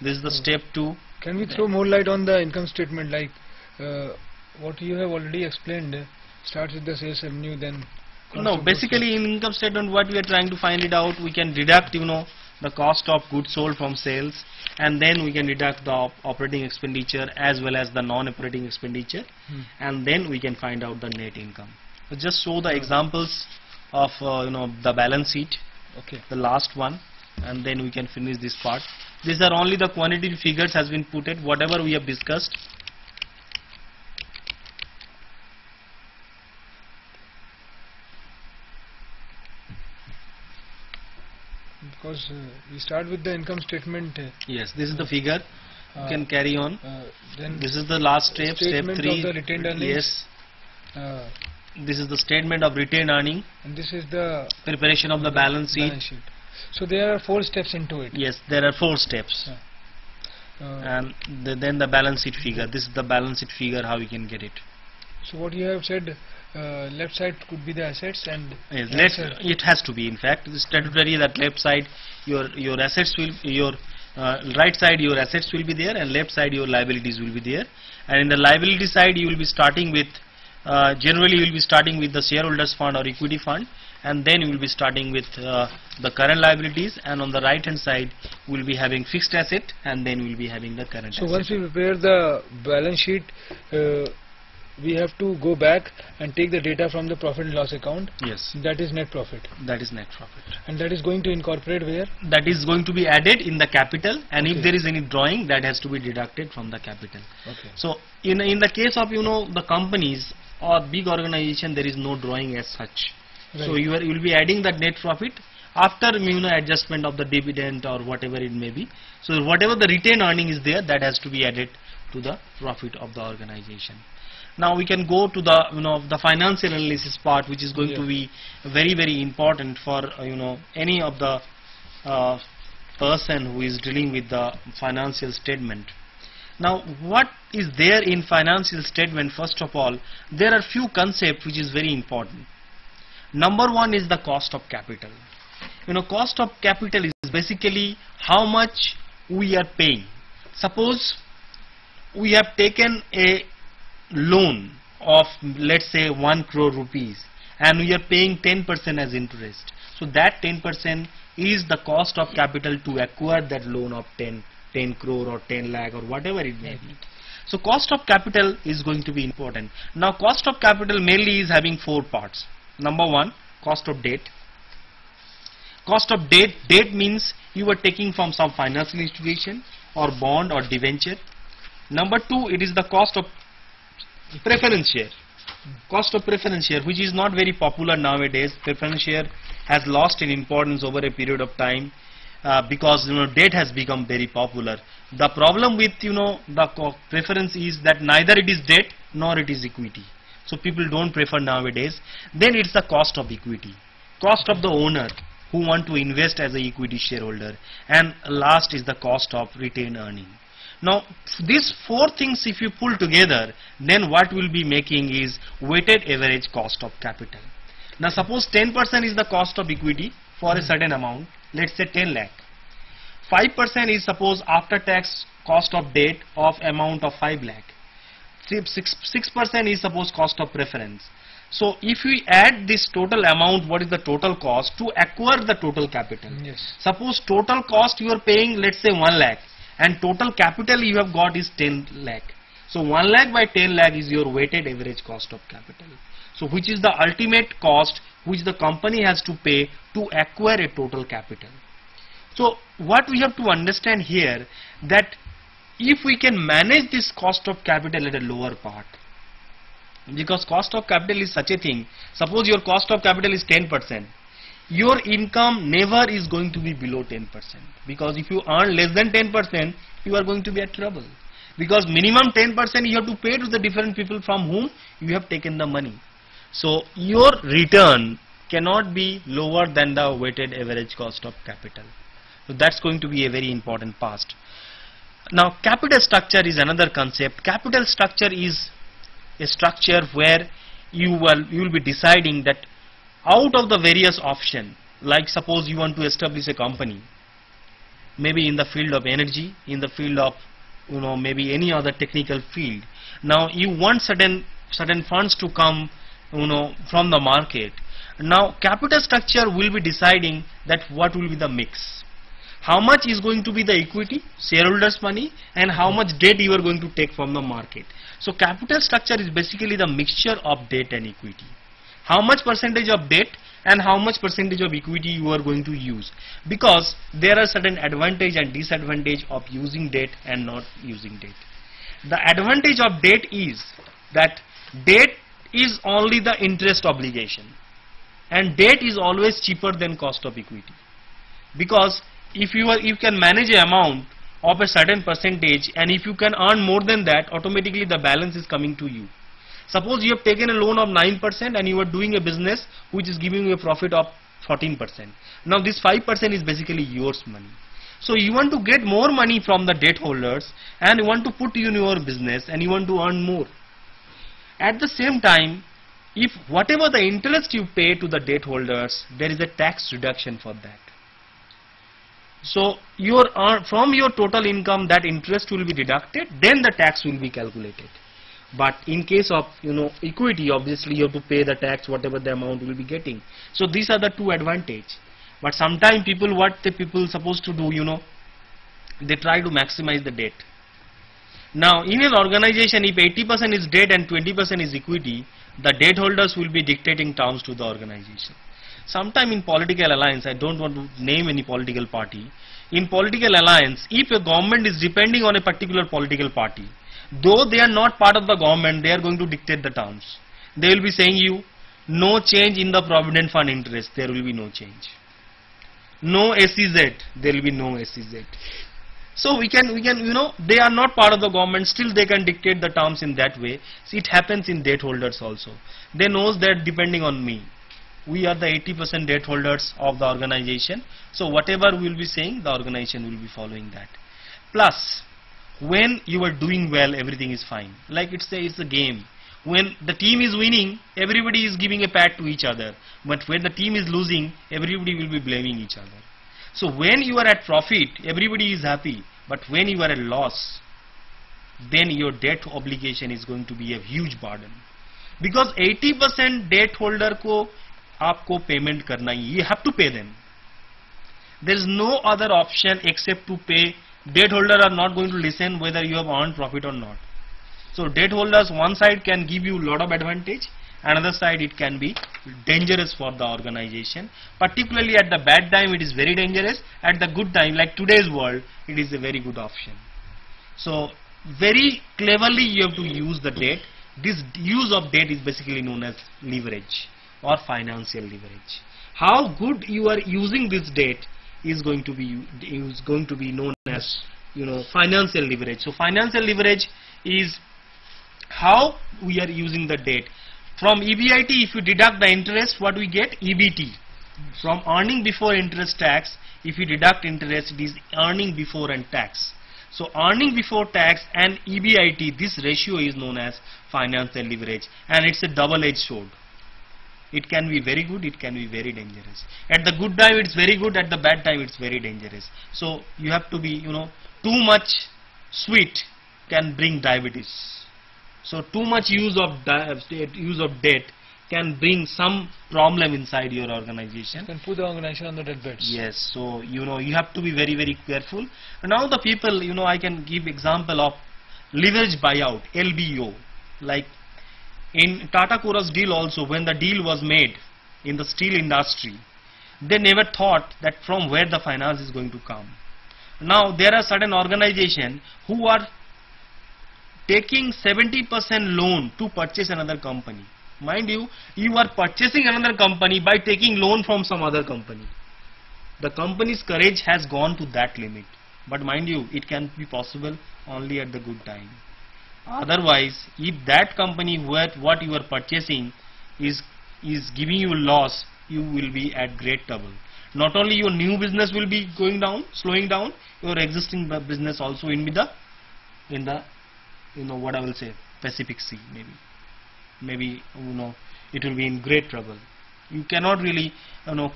This is the step 2. Can we throw more light on the income statement, like what you have already explained? Starts with the sales revenue, then No, basically in income statement what we are trying to find it out, we can deduct the cost of goods sold from sales, and then we can deduct the operating expenditure as well as the non-operating expenditure, and then we can find out the net income. So just show the examples of the balance sheet, Okay. the last one, and then we can finish this part. These are only the quantitative figures has been put it, whatever we have discussed. Because we start with the income statement. Yes, this is the figure. You can carry on. Then This is the last step, step statement 3. of the retained earnings. Yes, uh, this is the statement of retained earning, and this is the preparation of the balance sheet. So there are 4 steps into it. Yes, there are 4 steps. And then the balance sheet figure. This is the balance sheet figure, how you can get it. So what you have said, left side could be the assets, and Yes, it has to be. In fact, the statutory that left side your assets will right side your assets will be there, and left side your liabilities will be there. And in the liability side you will be starting with generally you will be starting with the shareholders fund or equity fund, and then you will be starting with the current liabilities, and on the right hand side we will be having fixed asset, and then we will be having the current so asset. once we prepare the balance sheet, we have to go back and take the data from the profit and loss account. Yes, That is net profit, that is net profit. and that is going to incorporate where? That is going to be added in the capital, and Okay. if there is any drawing, that has to be deducted from the capital. Okay. So in the case of the companies or big organization, there is no drawing as such. So Right. you will be adding the net profit after adjustment of the dividend or whatever it may be. So whatever the retained earning is there, that has to be added to the profit of the organization. Now we can go to the the financial analysis part, which is going to be very, very important for any of the person who is dealing with the financial statement. Now what is there in financial statement? First of all, there are few concepts which is very important. Number 1 is the cost of capital. Cost of capital is basically how much we are paying. Suppose we have taken a loan of, let's say, 1 crore rupees, and we are paying 10% as interest. So that 10% is the cost of capital to acquire that loan of 10 crore or 10 lakh or whatever it may be. So cost of capital is going to be important. Now cost of capital mainly is having 4 parts. Number 1, cost of debt. Cost of debt means you are taking from some financial institution or bond or debenture. Number 2, it is the cost of preference share. Cost of preference share, which is not very popular nowadays. Preference share has lost in importance over a period of time because debt has become very popular. The problem with the preference is that neither it is debt nor it is equity. So people don't prefer nowadays. Then it's the cost of equity, cost of the owner who want to invest as a equity shareholder, and last is the cost of retained earning. Now these 4 things if you pull together, then what we'll be making is weighted average cost of capital. Now suppose 10% is the cost of equity for a certain amount, let's say 10 lakh. 5% is suppose after tax cost of debt of amount of 5 lakh. 6% is suppose cost of preference. So if we add this total amount, what is the total cost to acquire the total capital? Yes. Suppose total cost you are paying, let's say 1 lakh, and total capital you have got is 10 lakh. So 1 lakh by 10 lakh is your weighted average cost of capital. So which is the ultimate cost which the company has to pay to acquire a total capital. So what we have to understand here, that if we can manage this cost of capital at a lower part, because cost of capital is such a thing, suppose your cost of capital is 10%, your income never is going to be below 10%, because if you earn less than 10%, you are going to be at trouble, because minimum 10% you have to pay to the different people from whom you have taken the money. So your return cannot be lower than the weighted average cost of capital. So that's going to be a very important part. Now capital structure is another concept. Capital structure is a structure where you will be deciding that out of the various options, like suppose you want to establish a company, maybe in the field of energy, in the field of maybe any other technical field. Now you want certain funds to come from the market. Now capital structure will be deciding that what will be the mix, how much is going to be the equity, shareholders money, and how much debt you are going to take from the market. So capital structure is basically the mixture of debt and equity. How much percentage of debt and how much percentage of equity you are going to use, because there are certain advantage and disadvantage of using debt and not using debt. The advantage of debt is that debt is only the interest obligation, and debt is always cheaper than cost of equity, because if you can manage an amount of a certain percentage, and if you can earn more than that, automatically the balance is coming to you. Suppose you have taken a loan of 9% and you are doing a business which is giving you a profit of 14%. Now this 5% is basically yours money. So you want to get more money from the debt holders and you want to put in your business and you want to earn more. At the same time, if whatever the interest you pay to the debt holders, there is a tax reduction for that. So from your total income, that interest will be deducted, then the tax will be calculated. But in case of equity, obviously you have to pay the tax whatever the amount will be getting. So these are the two advantages. But sometimes what the people supposed to do, they try to maximize the debt. Now in an organization, if 80% is debt and 20% is equity, the debt holders will be dictating terms to the organization. Sometime in political alliance, I don't want to name any political party. In political alliance, if a government is depending on a particular political party, though they are not part of the government, they are going to dictate the terms. They will be saying you, no change in the provident fund interest, there will be no change. No SEZ, there will be no SEZ. So we can they are not part of the government, still they can dictate the terms in that way. So it happens in debt holders also. They knows that depending on me, we are the 80% debt holders of the organization. So whatever we will be saying, the organization will be following that. Plus, when you are doing well, everything is fine. Like it's a game. When the team is winning, everybody is giving a pat to each other. But when the team is losing, everybody will be blaming each other. So when you are at profit, everybody is happy. But when you are at loss, then your debt obligation is going to be a huge burden. Because 80% debt holder ko aapko payment karna hai. You have to pay them. There is no other option except to pay. Debt holders are not going to listen whether you have earned profit or not. So debt holders, one side can give you a lot of advantage, another side it can be dangerous for the organization. Particularly at the bad time it is very dangerous, at the good time like today's world it is a very good option. So very cleverly you have to use the debt. This use of debt is basically known as leverage or financial leverage. How good you are using this debt is going to be known as financial leverage. So financial leverage is how we are using the debt. From EBIT, if you deduct the interest, what we get? EBT. From earning before interest tax, if you deduct interest, it is earning before and tax. So earning before tax and EBIT, this ratio is known as financial leverage, and it's a double-edged sword. It can be very good, it can be very dangerous. At the good time it's very good, at the bad time it's very dangerous. So you have to be, too much sweet can bring diabetes. So too much use of debt can bring some problem inside your organization. Can put the organization on the deathbeds. Yes, so you have to be very, very careful. Now the people, I can give example of leverage buyout, LBO, like in Tata Cora's deal also, when the deal was made in the steel industry, they never thought that from where the finance is going to come. Now there are certain organizations who are taking 70% loan to purchase another company. Mind you, you are purchasing another company by taking loan from some other company. The company's courage has gone to that limit. But mind you, it can be possible only at the good time. Otherwise, if that company what you are purchasing is giving you loss, you will be at great trouble. Not only your new business will be going down, slowing down, your existing business also in the what I will say, Pacific Sea maybe it will be in great trouble. You cannot really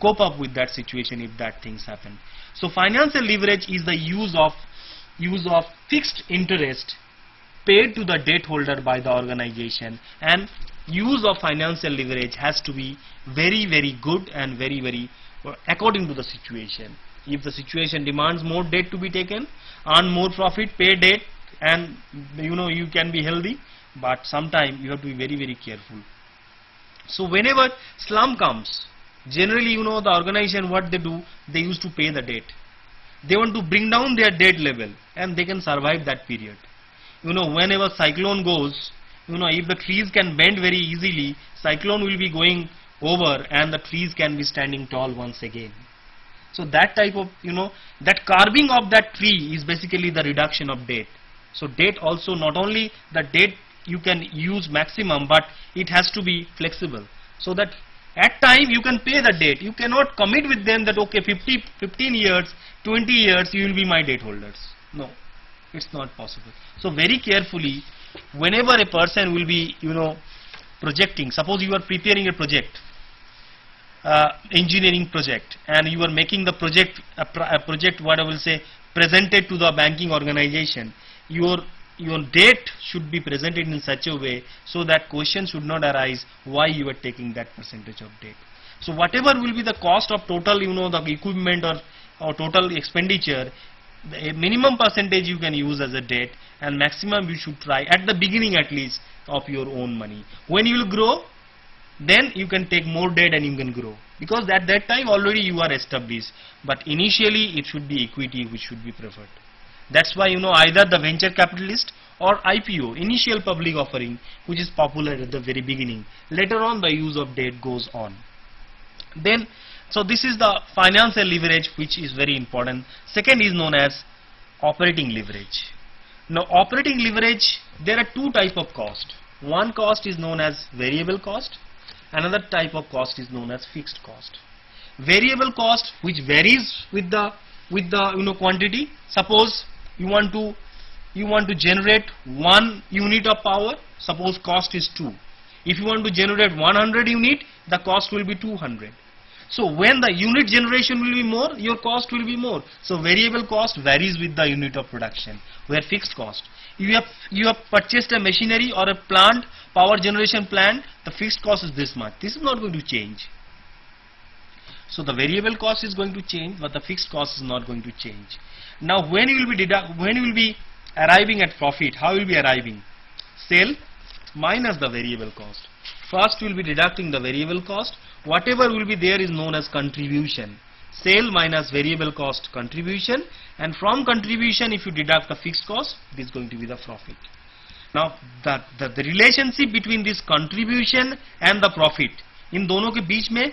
cope up with that situation if that things happen. So financial leverage is the use of fixed interest paid to the debt holder by the organization, and use of financial leverage has to be very, very good and very, very according to the situation. If the situation demands more debt to be taken, earn more profit, pay debt, and you can be healthy, but sometimes you have to be very, very careful. So whenever slump comes, generally the organization, what they do, they used to pay the debt. They want to bring down their debt level and they can survive that period. Whenever cyclone goes, if the trees can bend very easily, cyclone will be going over and the trees can be standing tall once again. So that type of, that carving of that tree is basically the reduction of debt. So debt also, not only the debt you can use maximum, but it has to be flexible, so that at time you can pay the debt. You cannot commit with them that okay, 15 years, 20 years you will be my debt holders. No, it's not possible. So very carefully, whenever a person will be projecting, suppose you are preparing a project, engineering project, and you are making the project a project, what I will say, presented to the banking organization, your debt should be presented in such a way so that question should not arise why you are taking that percentage of debt. So whatever will be the cost of total the equipment or total expenditure, the minimum percentage you can use as a debt, and maximum you should try at the beginning at least of your own money. When you will grow, then you can take more debt and you can grow, because at that time already you are established, but initially it should be equity which should be preferred. That's why either the venture capitalist or IPO, initial public offering, which is popular at the very beginning. Later on the use of debt goes on. Then, so this is the financial leverage, which is very important. Second is known as operating leverage. Now operating leverage, there are two types of cost. One cost is known as variable cost, another type of cost is known as fixed cost. Variable cost, which varies with the quantity. Suppose you want to generate 1 unit of power, suppose cost is 2. If you want to generate 100 unit, the cost will be 200. So when the unit generation will be more, your cost will be more. So variable cost varies with the unit of production, where fixed cost, you have purchased a machinery or a plant, power generation plant, the fixed cost is this much. This is not going to change. So the variable cost is going to change, but the fixed cost is not going to change. Now when you will be arriving at profit, how you will be arriving? Sale minus the variable cost. First you will be deducting the variable cost. Whatever will be there is known as contribution. Sale minus variable cost, contribution, and from contribution if you deduct the fixed cost, it is going to be the profit. Now the relationship between this contribution and the profit, in दोनों के बीच में,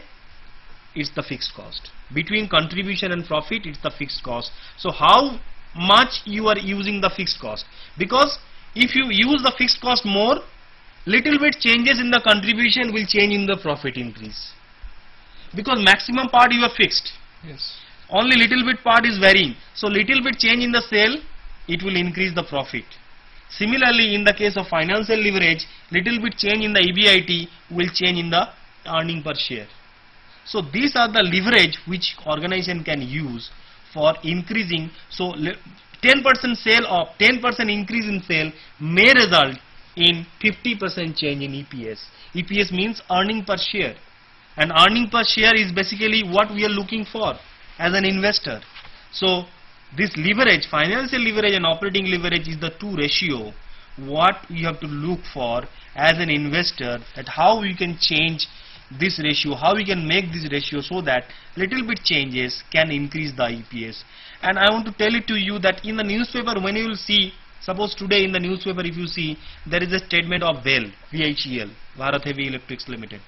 it's the fixed cost. Between contribution and profit, it's the fixed cost. So how much you are using the fixed cost? Because if you use the fixed cost more, little bit changes in the contribution will change in the profit increase. Because maximum part you are fixed. Yes. Only little bit part is varying. So little bit change in the sale, it will increase the profit. Similarly, in the case of financial leverage, little bit change in the EBIT will change in the earning per share. So these are the leverage which organization can use for increasing. So 10% sale or 10% increase in sale may result in 50% change in EPS. EPS means earning per share, and earning per share is basically what we are looking for as an investor. So this leverage, financial leverage and operating leverage, is the two ratio what we have to look for as an investor, that how we can change this ratio, how we can make this ratio so that little bit changes can increase the EPS. And I want to tell it to you that in the newspaper, when you will see, suppose today in the newspaper if you see, there is a statement of VHEL, VHEL, Bharat Heavy Electrics Limited,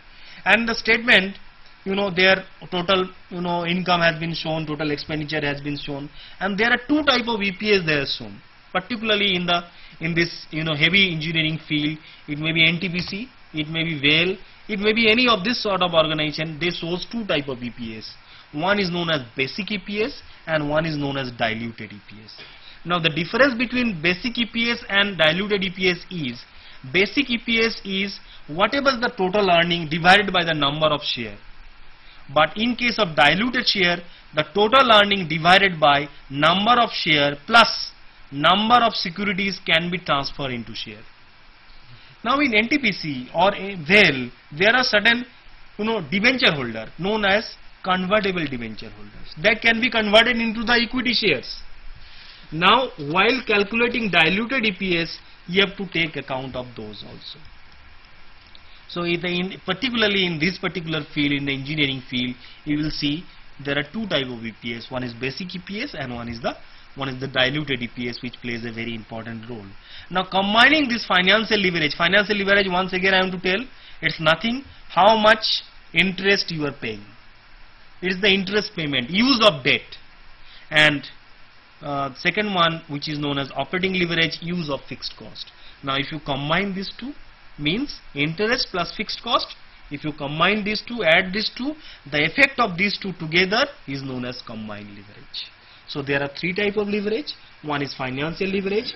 and the statement, their total income has been shown, total expenditure has been shown, and there are two type of EPS they are shown, particularly in this heavy engineering field. It may be NTPC, it may be VHEL, it may be any of this sort of organization. They shows two type of EPS. One is known as basic EPS and one is known as diluted EPS. Now the difference between basic EPS and diluted EPS is, basic EPS is whatever the total earning divided by the number of share. But in case of diluted share, the total earning divided by number of share plus number of securities can be transferred into share. Now in NTPC or a WEL, there are certain debenture holder known as convertible debenture holders that can be converted into the equity shares. Now while calculating diluted EPS, you have to take account of those also. So particularly in this particular field, in the engineering field, you will see there are two types of EPS. One is basic EPS and one is the diluted EPS, which plays a very important role. Now combining this financial leverage once again I want to tell, it's nothing how much interest you are paying. It is the interest payment, use of debt. And second one, which is known as operating leverage, use of fixed cost. Now if you combine these two, means interest plus fixed cost, if you combine these two, add these two, the effect of these two together is known as combined leverage. So there are three types of leverage. One is financial leverage,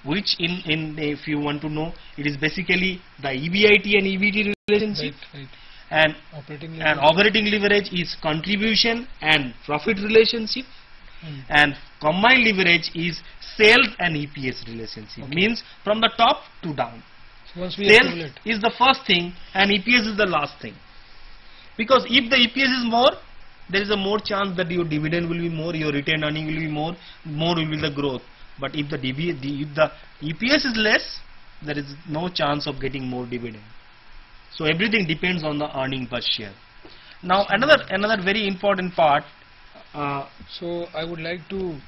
which if you want to know, it is basically the EBIT and EBT relationship. Right. And operating leverage is contribution and profit relationship. And combined leverage is sales and EPS relationship. Okay. Means from the top to down. So once we sales is the first thing and EPS is the last thing. Because if the EPS is more, there is a more chance that your dividend will be more, your retained earning will be more will be the growth. But if the EPS is less, there is no chance of getting more dividend. So everything depends on the earning per share. Now another very important part. So I would like to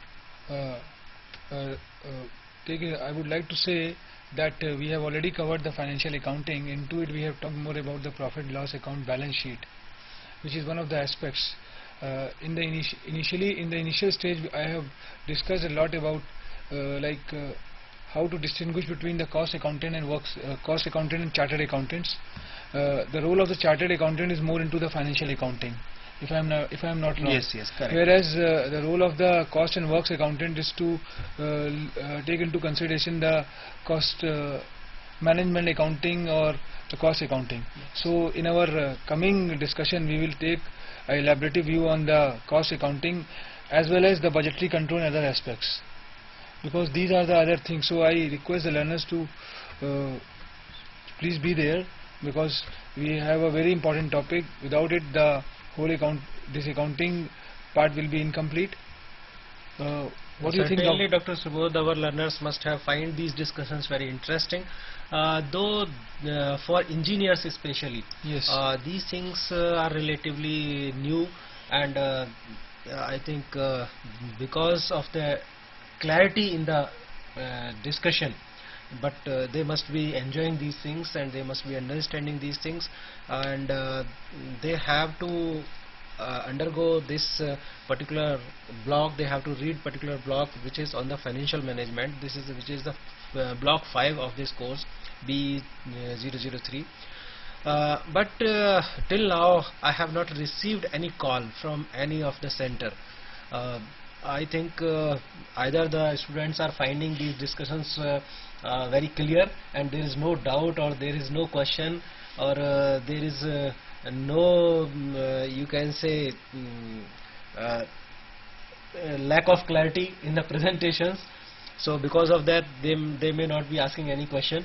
I would like to say that we have already covered the financial accounting. Into it we have talked more about the profit loss account, balance sheet, which is one of the aspects. In the initial stage I have discussed a lot about how to distinguish between the cost accountant and chartered accountants. The role of the chartered accountant is more into the financial accounting, if I am not wrong. Yes, correct. Whereas the role of the cost and works accountant is to take into consideration the cost management accounting or the cost accounting. So in our coming discussion we will take a elaborative view on the cost accounting as well as the budgetary control and other aspects, because these are the other things. So I request the learners to please be there, because we have a very important topic. Without it the whole this accounting part will be incomplete. What do you think? Certainly, Dr. Subodh, our learners must have find these discussions very interesting. Though for engineers especially, yes, these things are relatively new, and I think because of the clarity in the discussion, but they must be enjoying these things and they must be understanding these things, and they have to undergo this particular block. They have to read particular block which is on the financial management. This is which is the block 5 of this course, B003. But till now I have not received any call from any of the center. I think either the students are finding these discussions very clear and there is no doubt, or there is no question, or there is no you can say lack of clarity in the presentations. So because of that they may not be asking any question,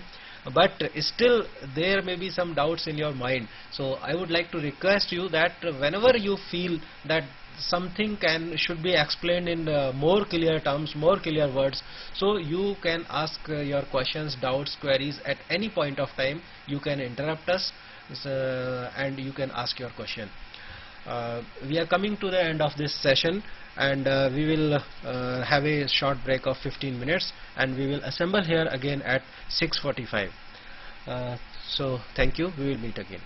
but still there may be some doubts in your mind. So I would like to request you that whenever you feel that something should be explained in more clear terms, more clear words, so you can ask your questions, doubts, queries at any point of time. You can interrupt us and you can ask your question. We are coming to the end of this session, and we will have a short break of 15 minutes and we will assemble here again at 6:45. So thank you. We will meet again.